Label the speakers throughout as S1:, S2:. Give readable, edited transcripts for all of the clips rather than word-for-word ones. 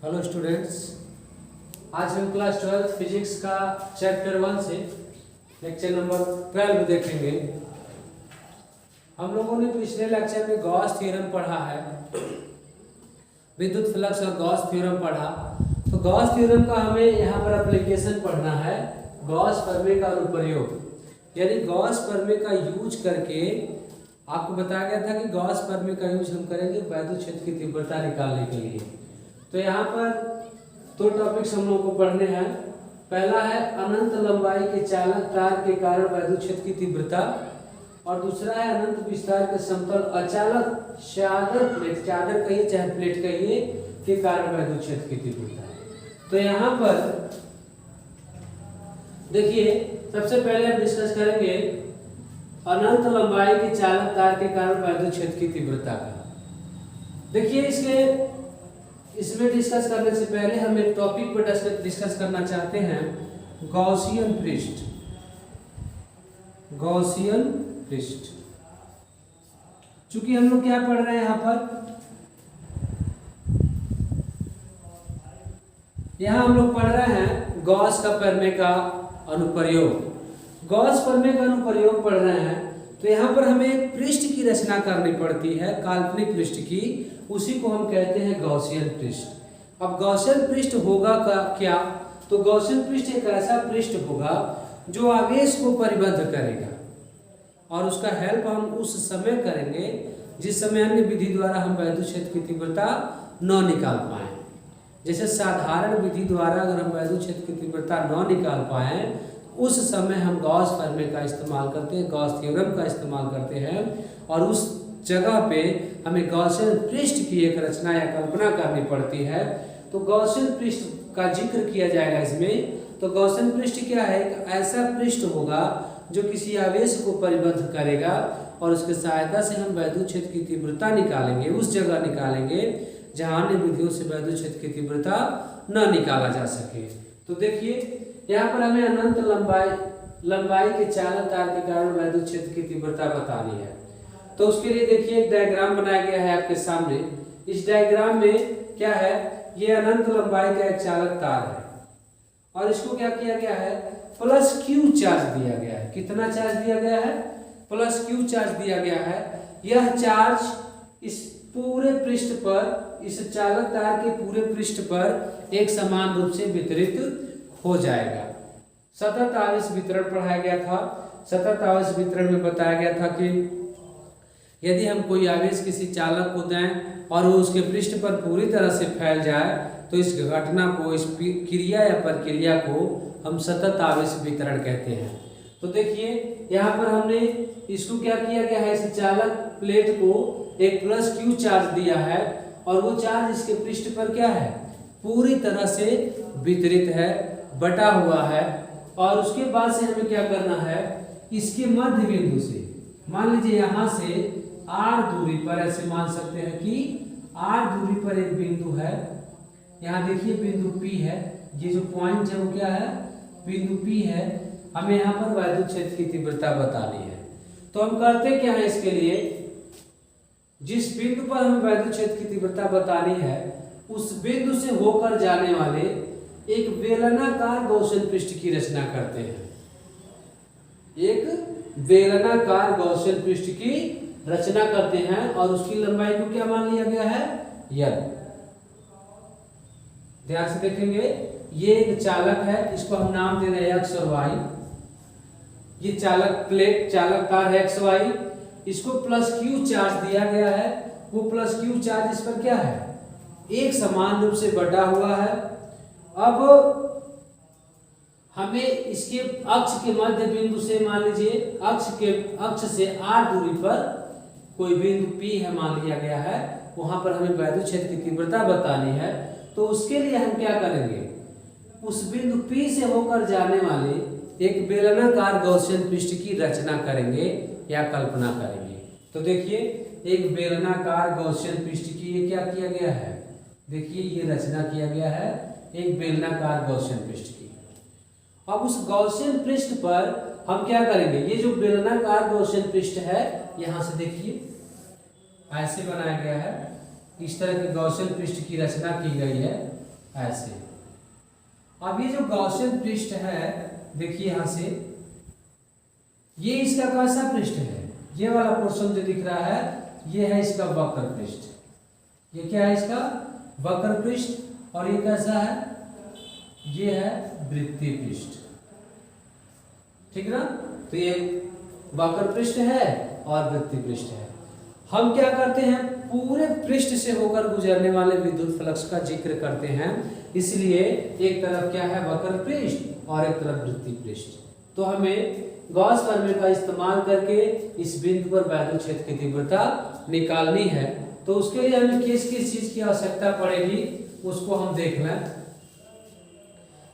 S1: Hello students, आज हम class 12 physics का चैप्टर 1 से लेक्चर नंबर 12 देखेंगे। हम लोगों ने पिछले लेक्चर में गॉस थ्योरम पढ़ा है, विद्युत फ्लक्स और गॉस थ्योरम पढ़ा। तो गॉस थ्योरम का हमें यहाँ पर एप्लीकेशन पढ़ना है, गॉस प्रमेय का अनुप्रयोग, यानी गॉस प्रमेय का यूज करके आपको बताया गया था कि गॉस प्रमेय का यूज हम करेंगे वैद्युत क्षेत्र की तीव्रता निकालने के लिए। तो यहाँ पर दो टॉपिक्स हम लोगों को पढ़ने हैं। पहला है अनंत लंबाई के चालक तार के कारण वैद्युत क्षेत्र की तीव्रता, और दूसरा है अनंत विस्तार के समतल अचालक चादर प्लेट, चादर कहिए चाहे प्लेट कहिए, के कारण वैद्युत क्षेत्र की तीव्रता। तो यहाँ पर देखिए, सबसे पहले हम डिस्कस करेंगे अनंत लंबाई के चालक तार के कारण वैद्युत क्षेत्र की तीव्रता का। देखिए, इसमें डिस्कस करने से पहले हम एक टॉपिक पर डिस्कस करना चाहते हैं, गॉसियन पृष्ठ। गॉसियन पृष्ठ, चूंकि हम लोग क्या पढ़ रहे हैं यहाँ हम लोग पढ़ रहे हैं गॉस का प्रमेय का अनुप्रयोग। गॉस प्रमेय का अनुप्रयोग पढ़ रहे हैं, तो यहाँ पर हमें एक पृष्ठ की रचना करनी पड़ती है, काल्पनिक पृष्ठ की, उसी को हम कहते हैं गॉसियन पृष्ठ। अब गॉसियन पृष्ठ होगा क्या? तो गॉसियन पृष्ठ एक ऐसा पृष्ठ होगा जो आवेश को परिबद्ध करेगा, और उसका हेल्प हम उस समय करेंगे जिस समय अन्य विधि द्वारा हम वैद्युत क्षेत्र की तीव्रता न निकाल पाए। जैसे साधारण विधि द्वारा अगर हम वैद्युत क्षेत्र की तीव्रता न निकाल पाए, उस समय हम गॉस प्रमेय का इस्तेमाल करते हैं, गॉस थ्योरम का इस्तेमाल करते हैं, और उस जगह पे हमें गॉसियन पृष्ठ की एक रचना या कल्पना करनी पड़ती है। तो गॉसियन पृष्ठ का जिक्र किया जाएगा इसमें। तो गॉसियन पृष्ठ क्या है? एक ऐसा पृष्ठ होगा जो किसी आवेश को परिबद्ध करेगा, और उसके सहायता से हम वैद्युत क्षेत्र की तीव्रता निकालेंगे, उस जगह निकालेंगे जहाँ अन्य विधियों से वैद्युत क्षेत्र की तीव्रता न निकाला जा सके। तो देखिए, यहाँ पर हमें अनंत लंबाई के चालक तार के कारण वैद्युत क्षेत्र की तीव्रता बतानी है। तो उसके लिए देखिए, एक डायग्राम बनाया गया है आपके सामने। इस डायग्राम में क्या है? ये अनंत लंबाई का एक चालक तार है, और इसको क्या किया गया है? प्लस क्यू चार्ज दिया गया है। कितना चार्ज दिया गया है? प्लस क्यू चार्ज दिया गया है। यह चार्ज इस पूरे पृष्ठ पर, इस चालक तार के पूरे पृष्ठ पर एक समान रूप से वितरित हो जाएगा। सतत आवेश वितरण पढ़ाया गया था। सतत आवेश वितरण में बताया गया था कि यदि हम कोई आवेश किसी चालक को दें और वो उसके पृष्ठ पर पूरी तरह से फैल जाए, तो इस घटना को, इस क्रिया या प्रक्रिया को हम सतत आवेश वितरण कहते हैं। तो देखिए, यहाँ पर हमने इसको क्या किया गया है? इस चालक प्लेट को एक प्लस क्यू चार्ज दिया है, और वो चार्ज इसके पृष्ठ पर क्या है? पूरी तरह से वितरित है, बटा हुआ है। और उसके बाद से हमें क्या करना है? इसके मध्य बिंदु से, मान लीजिए यहाँ से r दूरी पर, ऐसे मान सकते हैं कि r दूरी पर एक बिंदु है। यहाँ देखिए बिंदु P है, ये जो पॉइंट है वो क्या है? बिंदु P है। हमें यहाँ पर वैद्युत क्षेत्र की तीव्रता बतानी है। तो हम करते क्या है इसके लिए? जिस बिंदु पर हमें वैद्युत क्षेत्र की तीव्रता बतानी है, उस बिंदु से होकर जाने वाले एक बेलनाकार गॉसियन पृष्ठ की रचना करते हैं। एक बेलनाकार गॉसियन पृष्ठ की रचना करते हैं, और उसकी लंबाई को क्या मान लिया गया है? L। ध्यान से देखेंगे, ये एक चालक है, इसको हम नाम दे रहे हैं X और Y। ये चालक प्लेट, चालक तार है XY, इसको प्लस क्यू चार्ज दिया गया है। वो प्लस क्यू चार्ज इस पर क्या है? एक समान रूप से बटा हुआ है। अब हमें इसके अक्ष के मध्य बिंदु से, मान लीजिए अक्ष से r दूरी पर कोई बिंदु P है, मान लिया गया है, वहां पर हमें वैद्युत क्षेत्र की तीव्रता बतानी है। तो उसके लिए हम क्या करेंगे? उस बिंदु P से होकर जाने वाले एक बेलनाकार गॉसियन पृष्ठ की रचना करेंगे या कल्पना करेंगे। तो देखिए, एक बेलनाकार गॉसियन पृष्ठ की ये क्या किया गया है? देखिए, ये रचना किया गया है एक बेलनाकार गॉसियन पृष्ठ की। अब उस गॉसियन पृष्ठ पर हम क्या करेंगे? ये जो बेलनाकार गॉसियन पृष्ठ है, यहाँ से देखिए ऐसे बनाया गया है, इस तरह के गॉसियन पृष्ठ की रचना की गई है। ऐसे। अब ये जो गॉसियन पृष्ठ है, देखिए यहां से ये इसका कैसा पृष्ठ है, ये वाला पोर्शन जो दिख रहा है ये है इसका वक्र पृष्ठ। ये क्या है इसका वक्र पृष्ठ, और ये कैसा है, ये है वृत्तीय पृष्ठ। ठीक ना, तो ये वक्र पृष्ठ है और वृत्तीय पृष्ठ है। हम क्या करते हैं, पूरे पृष्ठ से होकर गुजरने वाले विद्युत फ्लक्स का जिक्र करते हैं, इसलिए एक तरफ क्या है वक्र पृष्ठ और एक तरफ वृत्तीय पृष्ठ। तो हमें गॉस फॉर्मूले का इस्तेमाल करके इस बिंदु पर वैद्युत क्षेत्र की तीव्रता निकालनी है। तो उसके लिए हमें किस किस चीज की आवश्यकता पड़ेगी उसको हम देख लें।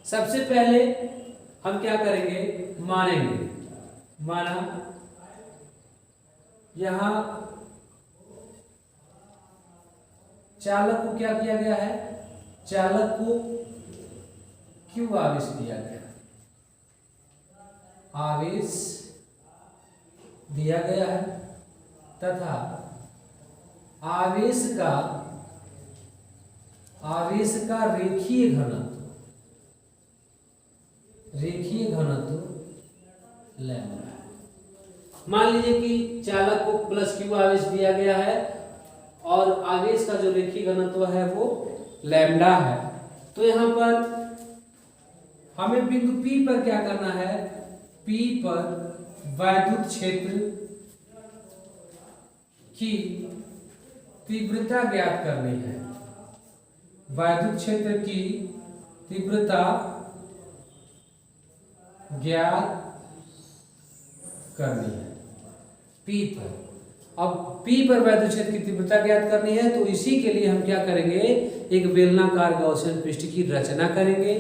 S1: सबसे पहले हम क्या करेंगे, मानेंगे, माना यहां चालक को क्या किया गया है, चालक को क्यू आवेश दिया गया, आवेश दिया गया है तथा आवेश का रेखीय घनत्व लैम्ब्डा है। मान लीजिए कि चालक को प्लस क्यू आवेश दिया गया है और आवेश का जो रेखीय घनत्व है वो लैम्ब्डा है। तो यहां पर हमें बिंदु P पर क्या करना है, P पर वैद्युत क्षेत्र की तीव्रता ज्ञात करनी है, वैद्युत क्षेत्र की तीव्रता ज्ञात करनी है P पर। अब P पर वैद्युत क्षेत्र की तीव्रता ज्ञात करनी है, तो इसी के लिए हम क्या करेंगे, एक बेलनाकार गॉसियन पृष्ठ की रचना करेंगे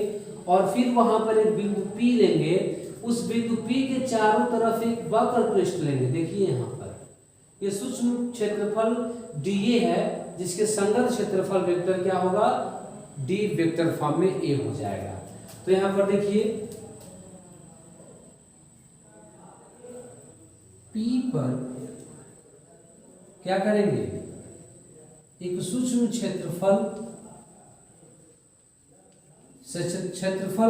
S1: और फिर वहां पर एक बिंदु P लेंगे, उस बिंदु P के चारों तरफ एक वक्र पृष्ठ लेंगे। देखिए यहाँ पर ये सूक्ष्म क्षेत्रफल dA है, जिसके संगत क्षेत्रफल वेक्टर क्या होगा, D वेक्टर फॉर्म में A हो जाएगा। तो यहाँ पर देखिए P पर क्या करेंगे, एक सूक्ष्म क्षेत्रफल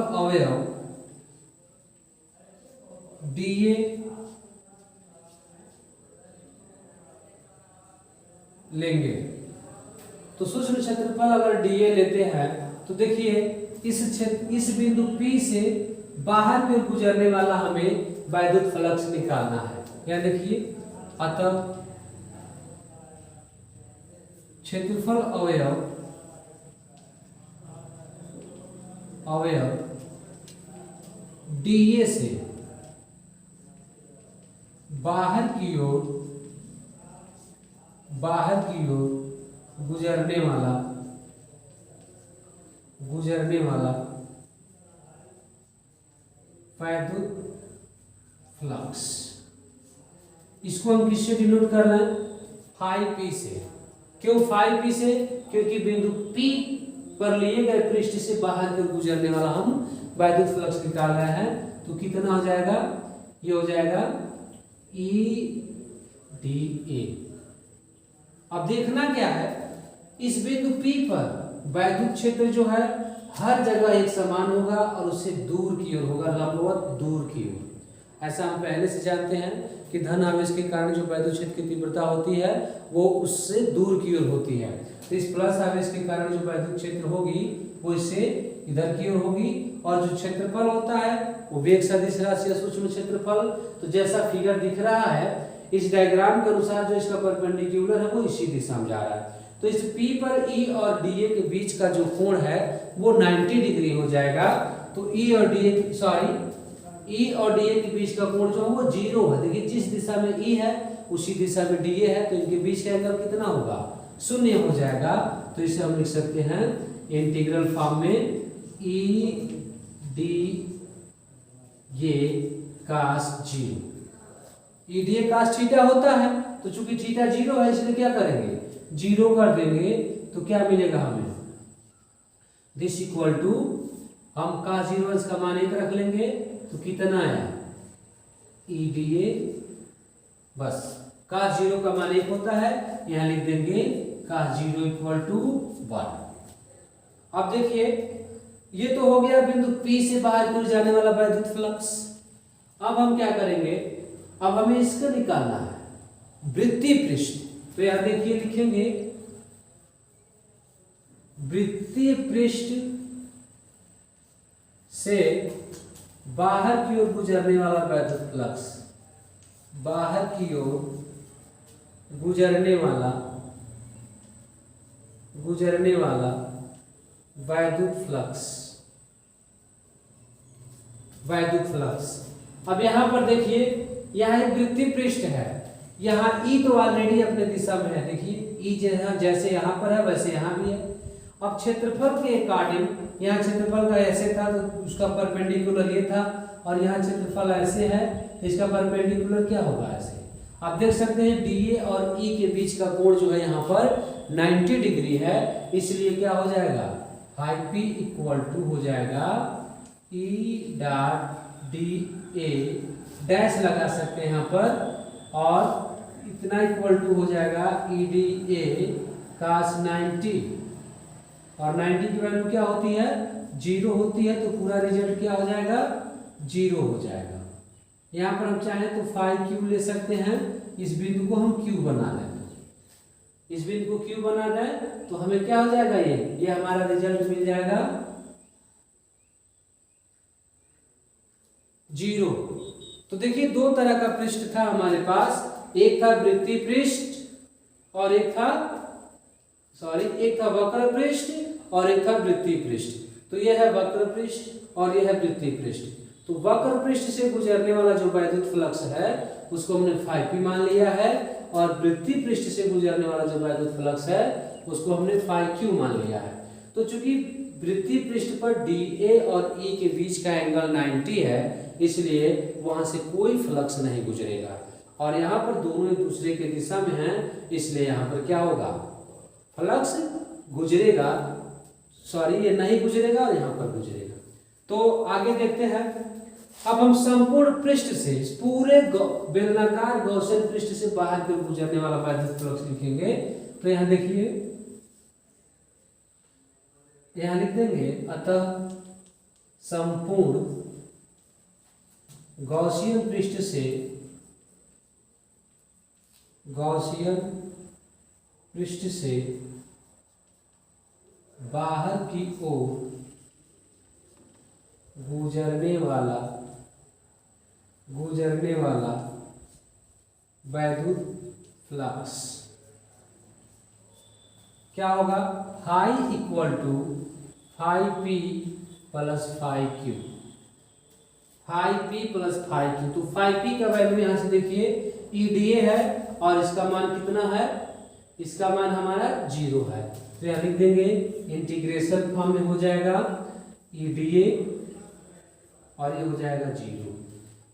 S1: अवयव dA लेंगे। तो सूक्ष्म क्षेत्रफल अगर dA लेते हैं तो देखिए इस बिंदु P से बाहर में गुजरने वाला हमें वैद्युत फ्लक्स निकालना है। या देखिए, अतः क्षेत्रफल अवयव dA से बाहर की ओर गुजरने वाला वैद्युत फ्लक्स, इसको हम किससे डिनोट कर रहे हैं, फाई P से। क्यों फाई P से, क्योंकि बिंदु P पर लिए गए पृष्ठ से बाहर कर गुजरने वाला हम वैद्युत फ्लक्स निकाल रहे हैं। तो कितना हो जाएगा, ये हो जाएगा EdA। अब देखना क्या है, इस बिंदु P पर वैद्युत क्षेत्र जो है हर जगह एक समान होगा और उससे दूर की ओर होगा, लंबवत दूर की ओर। ऐसा हम पहले से जानते हैं कि धन आवेश के कारण जो वैद्युत क्षेत्र की तीव्रता होती है वो उससे दूर की ओर होती है। तो इस प्लस आवेश के कारण जो वैद्युत क्षेत्र होगी वो इससे इधर की ओर होगी, और जो क्षेत्रफल होता है वो वेग सदिश राशि या सूक्ष्म क्षेत्रफल। तो जैसा फिगर दिख रहा है इस डायग्राम के अनुसार जो इसका परपेंडिकुलर है वो इसी दिशा में जा रहा है। तो इस P पर E और DA के बीच का जो कोण है वो 90 डिग्री हो जाएगा। तो E और DA के बीच का कोण जो है वो 0 है। देखिए जिस दिशा में E है उसी दिशा में DA है, तो इनके बीच का एंगल कितना होगा, 0 हो जाएगा। तो इसे हम लिख सकते हैं इंटीग्रल फॉर्म में EdA cos 0। EdA cos theta होता है, तो चूंकि थीटा 0 है इसलिए क्या करेंगे, 0 कर देंगे। तो क्या मिलेगा हमें, दिस इक्वल टू, हम cos 0 का मान 1 रख लेंगे तो कितना है EdA, बस cos 0 का मान 1 होता है, यहां लिख देंगे cos 0 इक्वल टू 1। अब देखिए ये तो हो गया बिंदु P से बाहर की ओर जाने वाला वैद्युत फ्लक्स। अब हम क्या करेंगे, अब हमें इसका निकालना है वृत्तीय पृष्ठ। तो यहां देखिए लिखेंगे वृत्तीय पृष्ठ से बाहर की ओर गुजरने वाला वैद्युत फ्लक्स, बाहर की ओर गुजरने वाला वैद्युत फ्लक्स, वैद्युत फ्लक्स। अब यहां पर देखिए यहां एक वृत्तीय पृष्ठ है, यहाँ E तो ऑलरेडी अपने दिशा में है, देखिए E जैसे यहाँ पर है वैसे यहाँ भी है। अब क्षेत्रफल के अकॉर्डिंग यहाँ क्षेत्रफल का ऐसे था तो उसका परपेंडिकुलर ये था, और यहाँ क्षेत्रफल ऐसे है तो इसका परपेंडिकुलर क्या होगा ऐसे। आप देख सकते हैं DA और E के बीच का कोण जो है यहाँ पर 90 डिग्री है, इसलिए क्या हो जाएगा फाई P इक्वल टू हो जाएगा E डॉट DA डैश लगा सकते हैं यहाँ पर, और इतना इक्वल टू हो जाएगा EDA cos 90, और 90 की वैल्यू क्या होती है 0 होती है, तो पूरा रिजल्ट क्या हो जाएगा 0 हो जाएगा। यहाँ पर हम चाहें तो फाई Q ले सकते हैं, इस बिंदु को हम Q बना लें, इस बिंदु को Q बना दें तो हमें क्या हो जाएगा ये हमारा रिजल्ट मिल जाएगा 0। तो देखिए दो तरह का पृष्ठ था हमारे पास, एक था वृत्तीय पृष्ठ और एक था वक्र पृष्ठ और एक था वृत्तीय पृष्ठ। तो यह है वक्र पृष्ठ और यह है वृत्तीय पृष्ठ। तो वक्र पृष्ठ से गुजरने वाला जो वैद्युत फ्लक्स है उसको हमने फाई P मान लिया है, और वृत्तीय पृष्ठ से गुजरने वाला जो वैद्युत फ्लक्स है उसको हमने फाई Q मान लिया है। तो चूंकि वृत्तीय पृष्ठ पर DA और E के बीच का एंगल 90 है, इसलिए वहां से कोई फ्लक्स नहीं गुजरेगा, और यहाँ पर दोनों एक दूसरे के दिशा में हैं, इसलिए यहाँ पर क्या होगा फ्लक्स गुजरेगा, ये नहीं गुजरेगा और यहाँ पर गुजरेगा। तो आगे देखते हैं, अब हम संपूर्ण पृष्ठ से पूरे बेलनाकार गॉसियन पृष्ठ से बाहर की ओर गुजरने वाला वैद्युत फ्लक्स लिखेंगे। तो यहाँ देखिए यहाँ लिख देंगे, अतः संपूर्ण गॉसियन पृष्ठ से बाहर की ओर गुजरने वाला वैद्युत फ्लक्स क्या होगा, phi equal to phi P plus phi Q, phi P plus phi Q। तो फाई P का वैल्यू यहां से देखिए EDA है, और इसका मान कितना है, इसका मान हमारा 0 है। तो यहां लिख देंगे इंटीग्रेशन फॉर्म में हो जाएगा EDA और ये हो जाएगा 0।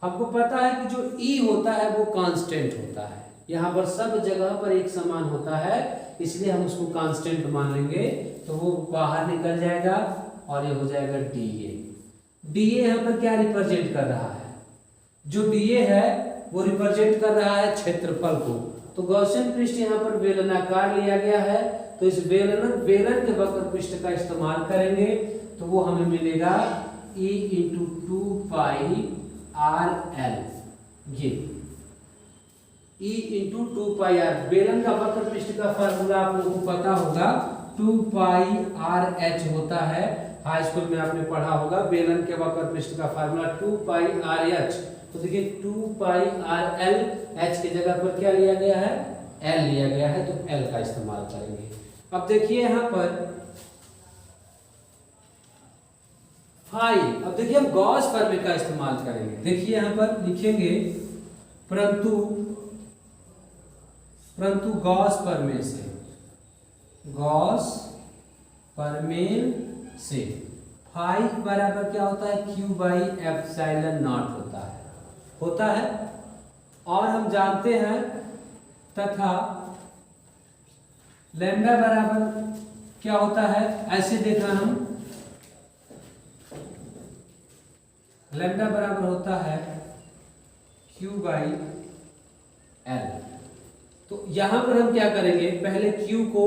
S1: हमको पता है कि जो E होता है वो कांस्टेंट होता है, यहाँ पर सब जगह पर एक समान होता है, इसलिए हम उसको कांस्टेंट मान लेंगे, तो वो बाहर निकल जाएगा और ये हो जाएगा DA। DA यहाँ पर क्या रिप्रेजेंट कर रहा है, जो DA है वो रिप्रेजेंट कर रहा है क्षेत्रफल को। तो गॉसियन पृष्ठ यहाँ पर बेलनाकार लिया गया है, तो इस बेलन के वक्र पृष्ठ का इस्तेमाल करेंगे तो वो हमें मिलेगा E इंटू 2πRL, ये E इंटू 2πR। बेलन का वक्र पृष्ठ का फार्मूला आप लोगों को पता होगा, 2πRH होता है, हाई स्कूल में आपने पढ़ा होगा। बेलन के वक्र पृष्ठ का फार्मूला 2πRH। तो देखिए 2πRL, H की जगह पर क्या लिया गया है, L लिया गया है, तो L का इस्तेमाल करेंगे। अब देखिए यहाँ पर फाई, अब देखिए हम गॉस फॉर्मूले का इस्तेमाल करेंगे। देखिए यहाँ पर लिखेंगे परंतु गॉस प्रमेय से फाई बराबर क्या होता है, Q बाई एप्सिलॉन नॉट होता है। और हम जानते हैं तथा लैम्डा बराबर क्या होता है, ऐसे देखा हम, लैम्डा बराबर होता है Q बाई L। तो यहां पर हम क्या करेंगे, पहले Q को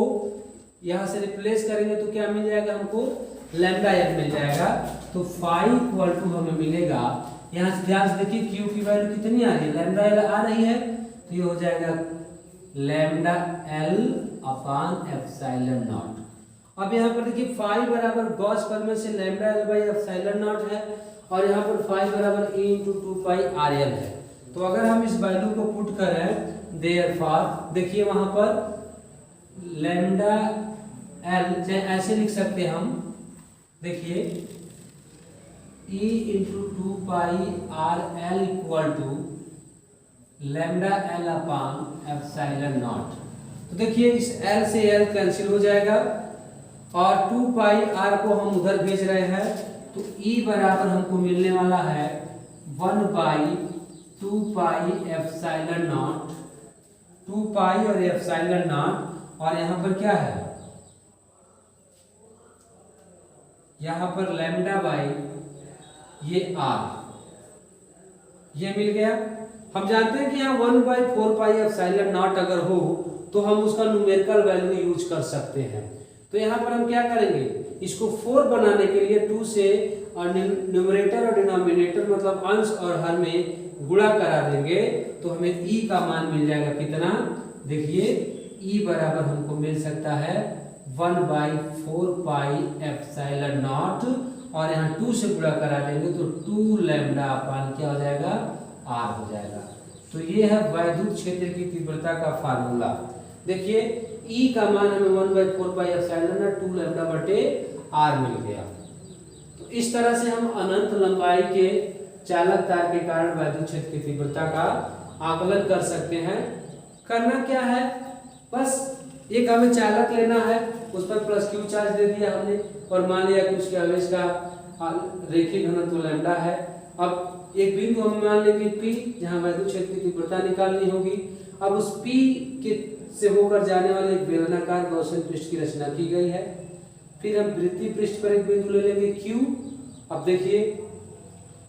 S1: यहाँ से रिप्लेस करेंगे तो क्या मिल जाएगा हमको, लैम्डा एल मिल जाएगा। तो फाई इक्वल टू हमें मिलेगा, यहाँ से ध्यान से देखिए क्यू की वैल्यू कितनी आ रही है, लैम्डा एल आ रही है, तो ये हो जाएगा lambda L upon epsilon naught. अब यहाँ पर देखिए फाई बराबर गॉस फॉर्मूले से lambda L by epsilon not है, और यहाँ पर फाई बराबर ए इंटू 2 पाई आर एल है। तो अगर हम इस वैल्यू को पुट करें, देयरफॉर देखिए वहाँ पर लैम्डा एल ऐसे लिख सकते हैं हम, देखिए E into 2 pi R L equal to lambda L upon epsilon naught. तो देखिए इस L से L कैंसिल हो जाएगा, और 2 पाई आर को हम उधर भेज रहे हैं, तो E बराबर हमको मिलने वाला है 1 बाई 2 पाई एप्सिलॉन नॉट, 2 पाई और एप्सिलॉन नॉट, और यहाँ पर क्या है, यहाँ पर लैम्डा बाई ये आर, ये मिल गया। हम जानते हैं कि यहाँ 1/4 पाई एप्सिलॉन नॉट अगर हो तो हम उसका न्यूमेरिकल वैल्यू यूज कर सकते हैं। तो यहाँ पर हम क्या करेंगे, इसको 4 बनाने के लिए 2 से न्यूमरेटर और डिनोमिनेटर मतलब अंश और हर में गुणा करा देंगे, तो हमें ई का मान मिल जाएगा कितना, देखिए ई बराबर हमको मिल सकता है 1/4 पाई एप्सिलॉन नॉट, और यहाँ 2 से गुणा करा देंगे तो 2 लैम्डा अपान क्या हो जाएगा, आर हो जाएगा। तो ये है वैद्युत क्षेत्र की तीव्रता का फार्मूला। देखिए E का मान हमें 1/4 पाई एप्सिलॉन नॉट 2 लैम्डा बटे आर मिल गया। तो इस तरह से हम अनंत लंबाई के चालक तार के कारण वैद्युत क्षेत्र की तीव्रता का आकलन कर सकते हैं। करना क्या है, बस एक हमें चालक लेना है, उस पर प्लस क्यू चार्ज दे दिया हमने, और मान लिया कि उसके आवेश का रेखीय घनत्व लैम्डा है। अब एक बिंदु हम मान लेंगे P, जहां वैद्युत क्षेत्र की तीव्रता निकालनी होगी। अब उस P के से होकर जाने वाले एक बेलनाकार गॉसियन पृष्ठ की रचना की गई है। फिर हम वृत्तीय पृष्ठ पर एक बिंदु ले लेंगे Q। अब देखिए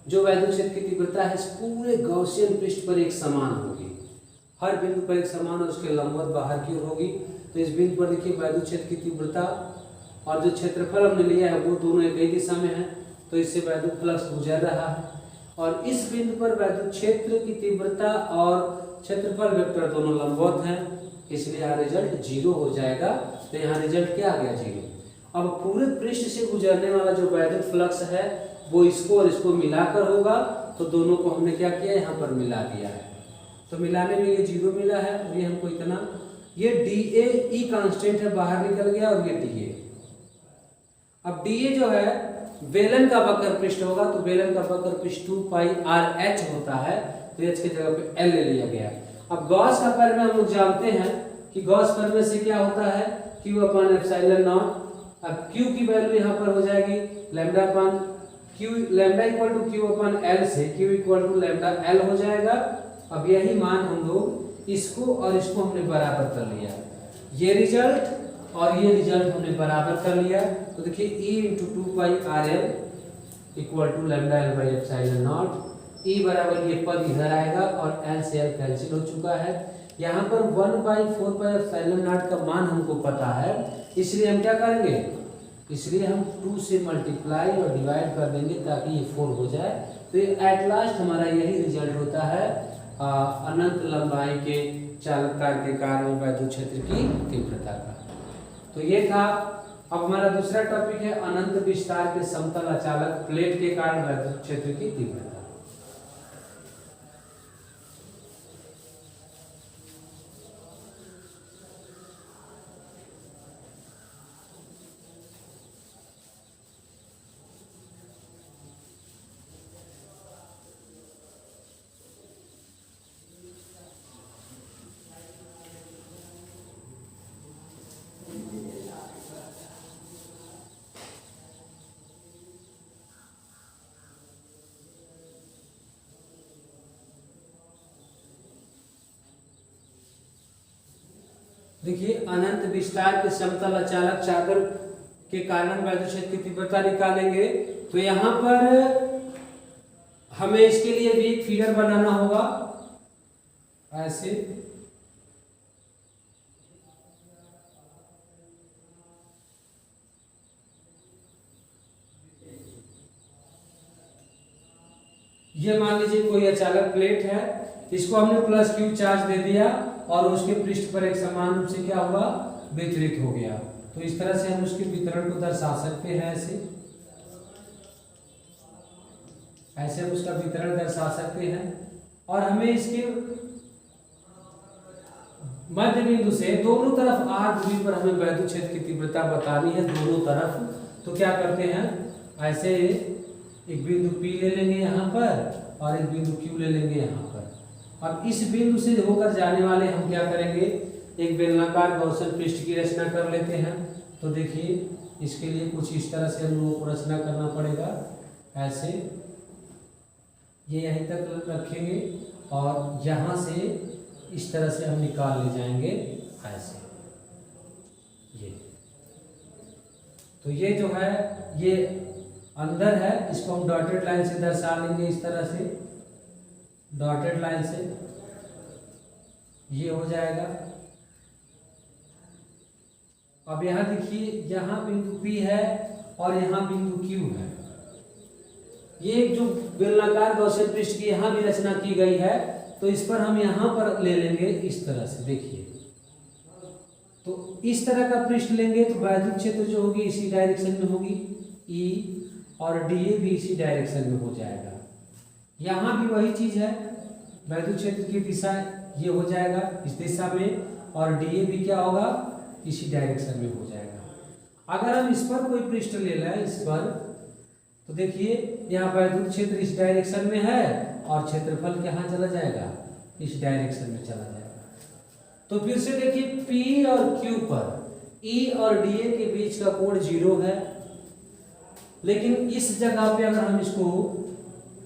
S1: जो वैद्युत क्षेत्र की तीव्रता है इस पूरे गॉसियन पृष्ठ पर एक समान होगी, हर बिंदु पर एक समान और उसके लंबवत बाहर की ओर होगी। तो इस बिंदु पर देखिए वैद्युत क्षेत्र की तीव्रता और जो क्षेत्रफल हमने लिया है वो दोनों एक ही दिशा में है, तो इससे वैद्युत फ्लक्स गुजर रहा है। और इस बिंदु पर वैद्युत क्षेत्र की तीव्रता और क्षेत्रफल वेक्टर दोनों लंबवत हैं, इसलिए यहाँ रिजल्ट 0 हो जाएगा। तो यहाँ रिजल्ट क्या आ गया, 0। अब पूरे पृष्ठ से गुजरने वाला जो वैद्युत फ्लक्स है वो इसको और इसको मिलाकर होगा, तो दोनों को हमने क्या किया, यहाँ पर मिला दिया है। तो मिलाने में ये 0 मिला है, और ये हमको इतना, ये DA E कांस्टेंट है, बाहर निकल गया, और ये DA। अब DA जो है बेलन का वक्र पृष्ठ होगा, तो बेलन का वक्र पृष्ठ 2 पाई RH होता है, तो H की जगह पे L ले लिया गया। अब गॉस का फॉर्मूला हम लोग जानते हैं कि गॉस फॉर्मूले से क्या होता है, Q अपान एप्सिलॉन नॉट। अब Q की वैल्यू यहाँ पर हो जाएगी lambda upon Q, lambda equal to Q upon L से Q equal to lambda L हो जाएगा। अब यही मान हम लोग इसको और इसको हमने बराबर कर लिया, ये रिजल्ट और ये रिजल्ट हमने बराबर कर लिया। तो देखिए E into 2 pi R L equal to lambda L by epsilon naught. E बराबर ये पद इधर आएगा और L से L कैंसिल हो चुका है। यहाँ पर 1/4 पाई एप्सिलॉन नॉट का मान हमको पता है, इसलिए हम क्या करेंगे, इसलिए हम 2 से मल्टीप्लाई और डिवाइड कर देंगे ताकि ये 4 हो जाए। तो एट लास्ट हमारा यही रिजल्ट होता है अनंत लंबाई के चालक तार के कारण वैद्युत क्षेत्र की तीव्रता का। तो ये था। अब हमारा दूसरा टॉपिक है अनंत विस्तार के समतल अचालक प्लेट के कारण वैद्युत क्षेत्र की तीव्रता। देखिए अनंत विस्तार के समतल अचालक चादर के कारण वैद्युत क्षेत्र की तीव्रता निकालेंगे। तो यहाँ पर हमें इसके लिए भी एक फिगर बनाना होगा ऐसे। ये मान लीजिए कोई अचालक प्लेट है, इसको हमने प्लस क्यू चार्ज दे दिया और उसके पृष्ठ पर एक समान रूप से क्या हुआ, वितरित हो गया। तो इस तरह से हम उसके वितरण को दर्शा सकते हैं, ऐसे हम उसका वितरण दर्शा सकते हैं। और हमें इसके मध्य बिंदु से दोनों तरफ r दूरी पर हमें वैद्युत क्षेत्र की तीव्रता बतानी है, दोनों तरफ। तो क्या करते हैं, ऐसे एक बिंदु P ले लेंगे यहाँ पर और एक बिंदु Q ले लेंगे यहाँ पर। अब इस बिंदु से होकर जाने वाले हम क्या करेंगे, एक बेलनाकार गॉसियन पृष्ठ की रचना कर लेते हैं। तो देखिए इसके लिए कुछ इस तरह से हम लोगों को रचना करना पड़ेगा, ऐसे ये यहीं तक रखेंगे और यहाँ से इस तरह से हम निकाल ले जाएंगे ऐसे। ये तो ये जो है ये अंदर है, इसको हम डॉटेड लाइन से दर्शा लेंगे, इस तरह से डॉटेड लाइन से ये हो जाएगा। अब यहाँ देखिए, यहाँ बिंदु P है और यहाँ बिंदु Q है। ये जो बेलनाकार गॉसियन पृष्ठ की यहाँ भी रचना की गई है, तो इस पर हम यहाँ पर ले लेंगे इस तरह से। देखिए तो इस तरह का पृष्ठ लेंगे तो वैद्युत क्षेत्र जो होगी इसी डायरेक्शन में होगी, E और dA भी इसी डायरेक्शन में हो जाएगा। यहाँ भी वही चीज है, वैद्युत क्षेत्र की दिशा ये हो जाएगा इस दिशा में और dA भी क्या होगा, इसी डायरेक्शन में हो जाएगा। अगर हम इस पर कोई पृष्ठ ले लें इस पर, तो देखिए यहाँ वैद्युत क्षेत्र इस डायरेक्शन में है और क्षेत्रफल कहाँ चला जाएगा, इस डायरेक्शन में चला जाएगा। तो फिर से देखिए P और Q पर E और dA के बीच का कोण 0 है, लेकिन इस जगह पे अगर हम इसको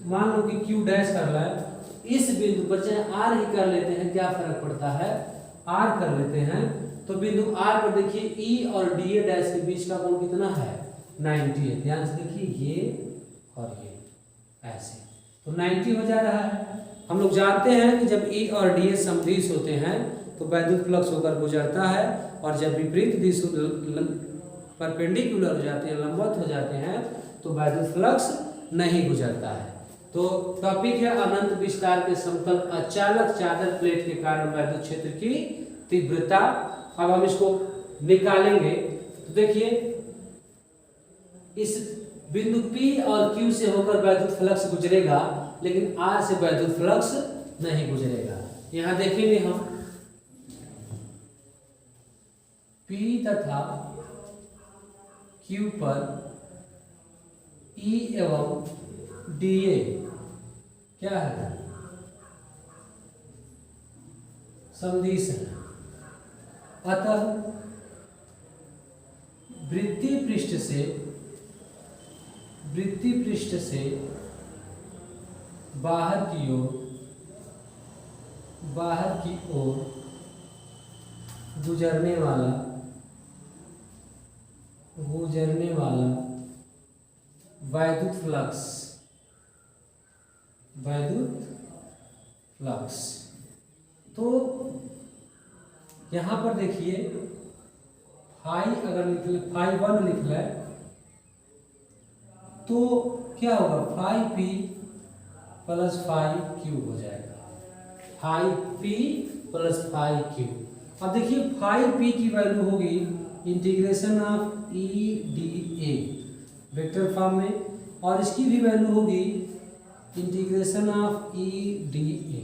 S1: मान लो कि Q डैश कर लें, इस बिंदु पर चाहे R ही कर लेते हैं, क्या फर्क पड़ता है, R कर लेते हैं, तो बिंदु R पर देखिए E और dA डैश के बीच का कोण कितना है, 90 है। ध्यान से देखिए ये और ये ऐसे, तो 90 हो जा रहा है। हम लोग जानते हैं कि जब E और dA समदिश होते हैं तो वैद्युत फ्लक्स होकर गुजरता है, और जब विपरीत दिशा परपेंडिकुलर हो जाते हैं, लंबवत हो जाते हैं, तो वैद्युत फ्लक्स नहीं गुजरता है। तो टॉपिक है अनंत विस्तार के समतल अचालक चादर प्लेट के कारण वैद्युत क्षेत्र की तीव्रता। अब हम इसको निकालेंगे। तो देखिए इस बिंदु P और Q से होकर वैद्युत फ्लक्स गुजरेगा, लेकिन R से वैद्युत फ्लक्स नहीं गुजरेगा। यहां देखेंगे हम P तथा Q पर E एवं dA क्या है, समदिश है। अतः वृत्तीय पृष्ठ से बाहर की ओर गुजरने वाला वैद्युत फ्लक्स। तो यहां पर देखिए फाई अगर लिख ले, फाई 1 लिख ले, तो क्या होगा, phi P plus phi Q हो जाएगा, phi P plus phi Q। अब देखिए फाई P की वैल्यू होगी integration of E dA vector form में, और इसकी भी वैल्यू होगी इंटीग्रेशन ऑफ E dA।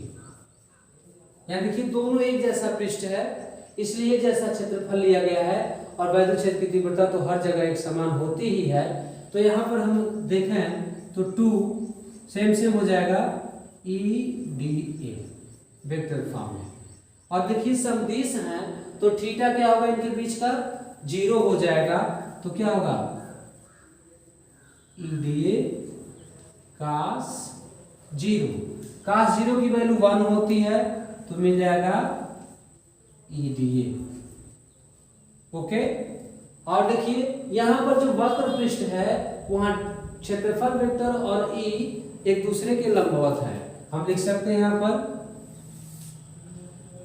S1: यानी देखिए दोनों एक जैसा पृष्ठ है, इसलिए जैसा क्षेत्रफल लिया गया है, और वैद्युत क्षेत्र की तीव्रता तो हर जगह एक समान होती ही है। तो यहाँ पर हम देखें तो 2 सेम हो जाएगा E dA वेक्टर फॉर्म में। और देखिए समदिश है तो थीटा क्या होगा, इनके बीच का 0 हो जाएगा। तो क्या होगा, E dA cos 0, cos 0 की वैल्यू 1 होती है, तो मिल जाएगा E dA। ओके। और देखिए यहाँ पर जो वक्र पृष्ठ है वहां क्षेत्रफल वेक्टर और E एक दूसरे के लंबवत है। हम लिख सकते हैं, यहाँ पर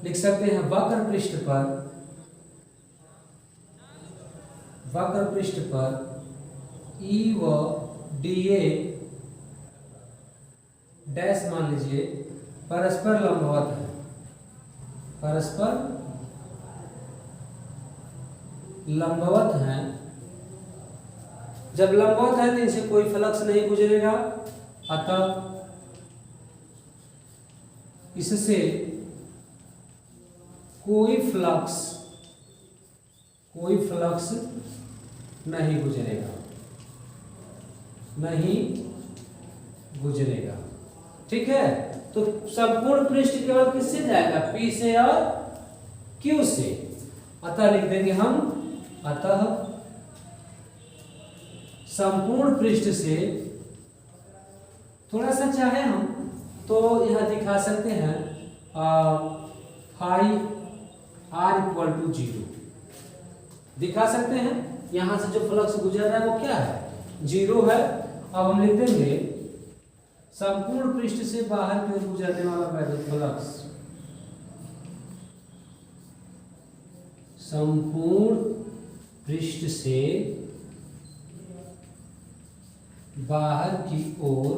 S1: लिख सकते हैं वक्र पृष्ठ पर E व dA डैश मान लीजिए परस्पर लंबवत है, परस्पर लंबवत हैं। जब लंबवत है तो इनसे कोई फ्लक्स नहीं गुजरेगा, अतः इससे कोई फ्लक्स नहीं गुजरेगा, नहीं गुजरेगा। ठीक है, तो संपूर्ण पृष्ठ केवल किससे जाएगा? P से और Q से। अतः लिख देंगे हम, अतः संपूर्ण पृष्ठ से, थोड़ा सा चाहे हम तो यहां दिखा सकते हैं फाई r = 0 दिखा सकते हैं। यहां से जो फ्लक्स गुजर रहा है वो क्या है? 0 है। अब हम लिख देंगे संपूर्ण पृष्ठ से बाहर की ओर गुजरने वाला वैद्युत फ्लक्स, संपूर्ण पृष्ठ से बाहर की ओर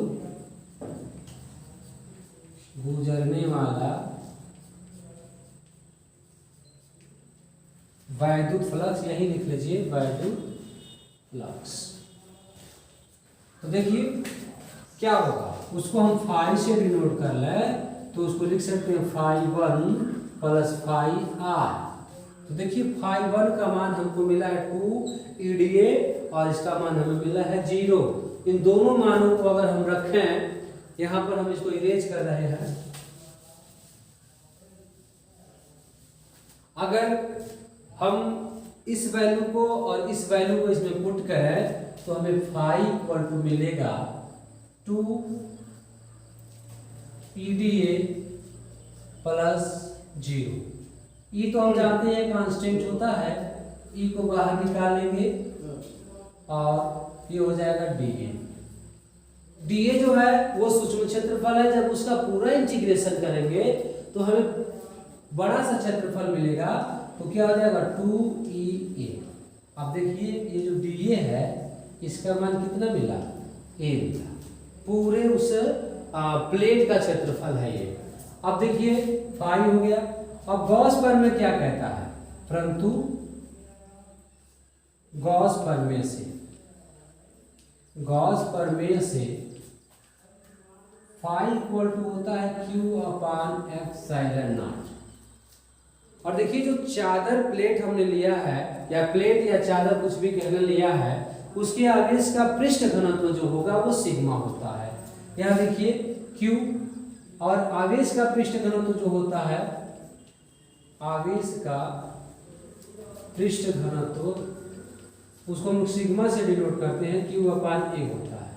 S1: गुजरने वाला वैद्युत फ्लक्स, यही लिख लीजिए वैद्युत फ्लक्स। तो देखिए क्या होगा, उसको हम फाई से डिनोट कर ले तो उसको लिख सकते हैं φ1 + φr। तो देखिए φ1 का मान हमको मिला है 2 EDA और इसका मान हमें मिला है 0। इन दोनों मानों को अगर हम रखें, यहां पर हम इसको इरेज कर रहे हैं, अगर हम इस वैल्यू को और इस वैल्यू को इसमें पुट करें तो हमें φ मिलेगा 2 EDA + 0। E तो हम जानते हैं कांस्टेंट होता है, E को बाहर निकालेंगे और ये हो जाएगा DA। DA जो है वो सूक्ष्म क्षेत्रफल है, जब उसका पूरा इंटीग्रेशन करेंगे तो हमें बड़ा सा क्षेत्रफल मिलेगा, तो क्या हो जाएगा 2EA। अब देखिए ये जो DA है इसका मान कितना मिला? A मिला, पूरे उस प्लेट का क्षेत्रफल है ये। अब देखिए फाई हो गया। अब गॉस प्रमेय क्या कहता है? परंतु गॉस प्रमेय से फाई इक्वल टू होता है Q/ε0। और देखिए जो चादर प्लेट हमने लिया है, या प्लेट या चादर कुछ भी कहने लिया है, उसके आवेश का पृष्ठ घनत्व जो होगा वो सिग्मा होता है। यहाँ देखिए Q, और आवेश का पृष्ठ घनत्व जो होता है, आवेश का पृष्ठ घनत्व उसको हम सिग्मा से डिनोट करते हैं, Q/A होता है।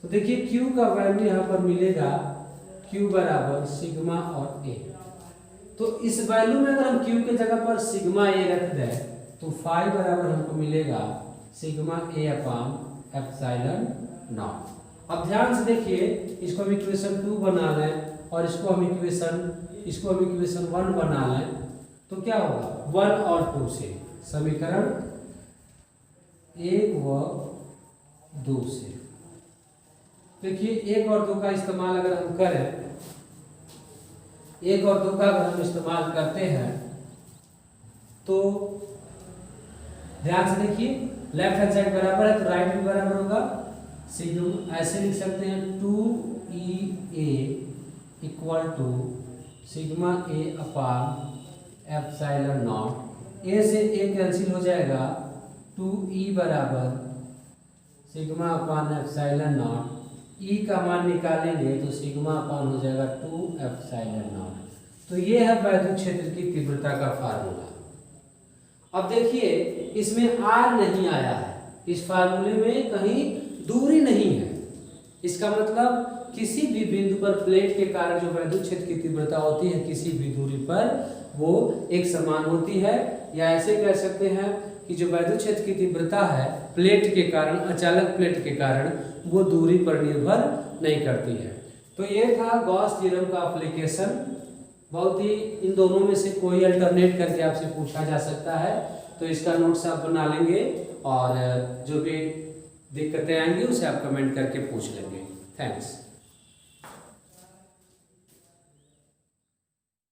S1: तो देखिए Q का वैल्यू यहाँ पर मिलेगा Q = सिग्मा और A। तो इस वैल्यू में अगर हम Q के जगह पर सिग्मा A रख दें तो फाई बराबर हमको मिलेगा सिग्मा A/ε0। अब ध्यान से देखिए, इसको हम इक्वेशन 2 बना लें और इसको हम इक्वेशन 1 बना लें, तो क्या होगा 1 और 2 से समीकरण 1 व 2 से। देखिए 1 और 2 का इस्तेमाल अगर हम करें, 1 और 2 का अगर हम इस्तेमाल करते हैं तो ध्यान से देखिए, लेफ्ट हैंड साइड बराबर है तो राइट भी बराबर होगा। सिग्मा ऐसे लिख सकते हैं 2EA = सिग्मा A/ε0। A से A कैंसिल हो जाएगा, 2E = सिग्मा/ε0। E का मान निकालेंगे तो सिग्मा अपान हो जाएगा 2ε0। तो ये है वैद्युत क्षेत्र की तीव्रता का फार्मूला। अब देखिए इसमें R नहीं आया है, इस फार्मूले में कहीं दूरी नहीं है। इसका मतलब किसी भी बिंदु पर प्लेट के कारण जो वैद्युत क्षेत्र की तीव्रता होती है किसी भी दूरी पर वो एक समान होती है, या ऐसे कह सकते हैं कि जो वैद्युत क्षेत्र की तीव्रता है प्लेट के कारण, अचालक प्लेट के कारण, वो दूरी पर निर्भर नहीं करती है। तो ये था गॉस थ्योरम का एप्लीकेशन। बहुत ही इन दोनों में से कोई अल्टरनेट करके आपसे पूछा जा सकता है, तो इसका नोट्स आप बना लेंगे और जो भी दिक्कतें आएंगी उसे आप कमेंट करके पूछ लेंगे। थैंक्स।